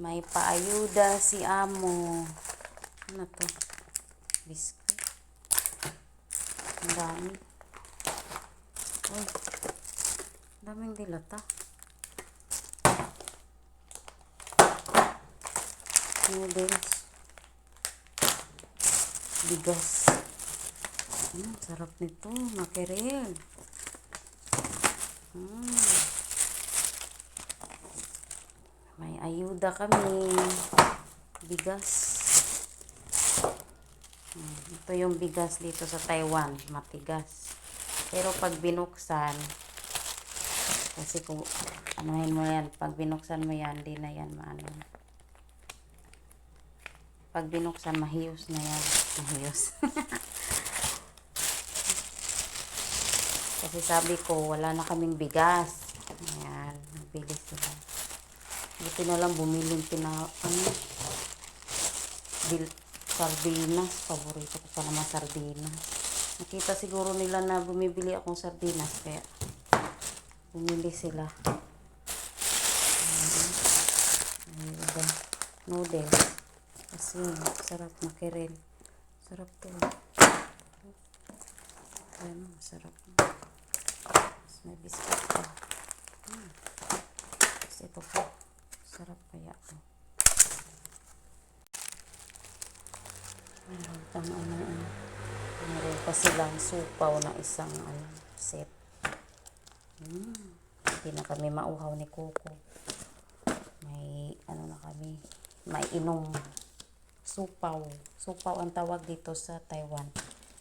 May paayuda si amo. Ano to? Biscuit. Ang dami. Uy. Daming dilata. Noodles. Bigas. Sarap nito. Makiril. May ayuda kami. Bigas. Ito yung bigas dito sa Taiwan. Matigas. Pero pag binuksan, kasi kung anuhin mo yan, pag binuksan mo yan, di na yan maano. Pag binuksan, mahiyos na yan. Mahiyos. Kasi sabi ko, wala na kaming bigas. Ayan, nabili sila. Buti na lang bumili sardinas. Paborito ko pa naman sardinas. Nakita siguro nila na bumibili akong sardinas, kaya bumili sila. Ayan, noodles. Kasi sarap, makiril. Sarap to. Ayan, masarap. Tapos may biscuit pa. Tapos ito po. Sarap kaya to. Meron pa silang supaw na isang set. Hindi na kami mauhaw ni Coco. May na kami. May inom. Supaw. Supaw ang tawag dito sa Taiwan.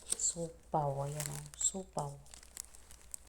Supaw. Ayan o. Supaw.